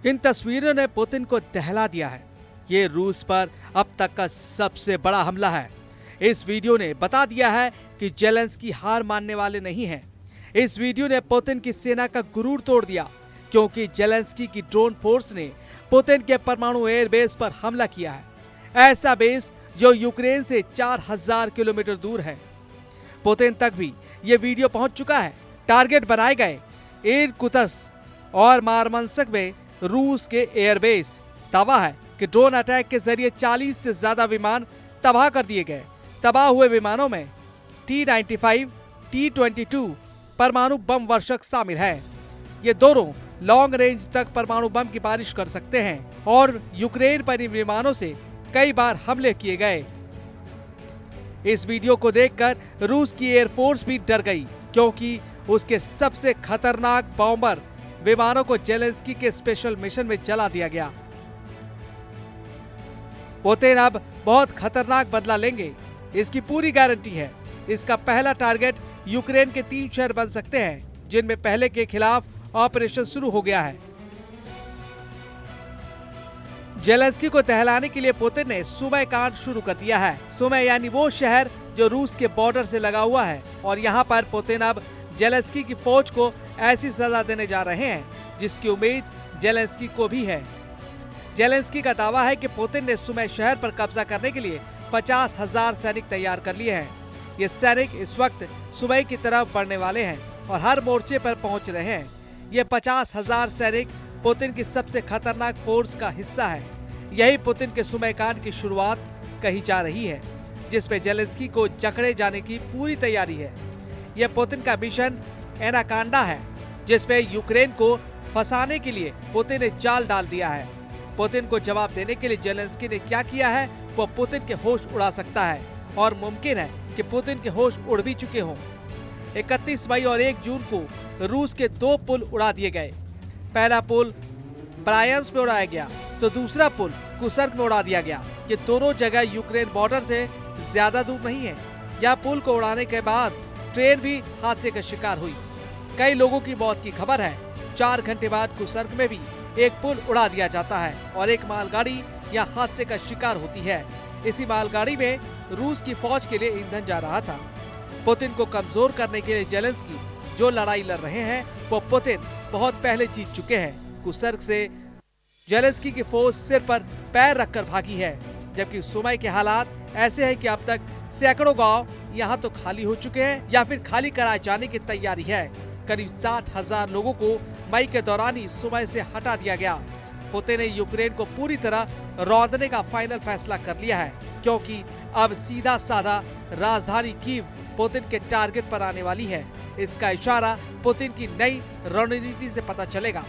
इन तस्वीरों ने पुतिन को दहला दिया है। ये रूस पर अब तक का सबसे बड़ा हमला है। इस वीडियो ने बता दिया है कि जेलेंस्की हार मानने वाले नहीं हैं। इस वीडियो ने पुतिन की सेना का गुरूर तोड़ दिया, क्योंकि जेलेंस्की की ड्रोन फोर्स ने पुतिन के परमाणु एयरबेस पर हमला किया है। ऐसा बेस जो यूक्रेन से 4000 किलोमीटर दूर है। पुतिन तक भी ये वीडियो पहुंच चुका है। टारगेट बनाए गए इरकुत्स्क और मारमंस्क में रूस के एयरबेस। दावा है कि ड्रोन अटैक के जरिए 40 से ज्यादा विमान तबाह कर दिए गए। तबाह हुए विमानों में T-95, T-22 परमाणु बम वर्षक शामिल है। ये दोनों लॉन्ग रेंज तक परमाणु बम की बारिश कर सकते हैं और यूक्रेन पर इन विमानों से कई बार हमले किए गए। इस वीडियो को देखकर रूस की एयरफोर्स भी डर गई, क्योंकि उसके सबसे खतरनाक बॉम्बर विमानों को जेलेंस्की के स्पेशल मिशन में जला दिया गया। पुतिन अब बहुत खतरनाक बदला लेंगे, इसकी पूरी गारंटी है। इसका पहला टारगेट यूक्रेन के 3 शहर बन सकते हैं, जिनमें पहले के खिलाफ ऑपरेशन शुरू हो गया है। जेलेंस्की को दहलाने के लिए पुतिन ने सुमय कांड शुरू कर दिया है। सुमय यानी वो शहर जो रूस के बॉर्डर से लगा हुआ है, और यहाँ पर पुतिन अब जेलेंस्की की फौज को ऐसी सजा देने जा रहे हैं जिसकी उम्मीद जेलेंस्की को भी है। जेलेंस्की का दावा है कि पुतिन ने सुमय शहर पर कब्जा करने के लिए 50,000 सैनिक तैयार कर लिए हैं। ये सैनिक इस वक्त सुमय की तरफ बढ़ने वाले हैं और हर मोर्चे पर पहुंच रहे हैं। ये 50,000 सैनिक पुतिन की सबसे खतरनाक फोर्स का हिस्सा है। यही पुतिन के सुमय कांड की शुरुआत कही जा रही है, जिसमें जेलेंस्की को जकड़े जाने की पूरी तैयारी है। यह पुतिन का मिशन एनाकांडा है, जिसमें यूक्रेन को फंसाने के लिए पुतिन ने जाल डाल दिया है। पुतिन को जवाब देने के लिए जेलेंस्की ने क्या किया है, वो पुतिन के होश उड़ा सकता है, और मुमकिन है कि पुतिन के होश उड़ भी चुके हों। 31 मई और 1 जून को रूस के 2 पुल उड़ा दिए गए। पहला पुल ब्रायंस में उड़ाया गया, तो दूसरा पुल कुर्स्क में उड़ा दिया गया। ये दोनों जगह यूक्रेन बॉर्डर से ज्यादा दूर नहीं है। यह पुल को उड़ाने के बाद ट्रेन भी हादसे का शिकार हुई। कई लोगों की मौत की खबर है। 4 घंटे बाद कुर्स्क में भी एक पुल उड़ा दिया जाता है और एक मालगाड़ी यहाँ हादसे का शिकार होती है। इसी मालगाड़ी में रूस की फौज के लिए ईंधन जा रहा था। पुतिन को कमजोर करने के लिए जेलेंस्की जो लड़ाई लड़ रहे हैं, वो पुतिन बहुत पहले जीत चुके हैं। कुर्स्क से जेलेंस्की की फौज सिर पर पैर रखकर भागी है, जबकि सुमय के हालात ऐसे हैं कि अब तक सैकड़ों गांव यहां तो खाली हो चुके हैं या फिर खाली कराए जाने की तैयारी है। करीब 60,000 लोगों को मई के दौरान ही सुमय से हटा दिया गया। पुतिन ने यूक्रेन को पूरी तरह रौंदने का फाइनल फैसला कर लिया है, क्योंकि अब सीधा साधा राजधानी कीव पुतिन के टारगेट पर आने वाली है। इसका इशारा पुतिन की नई रणनीति से पता चलेगा।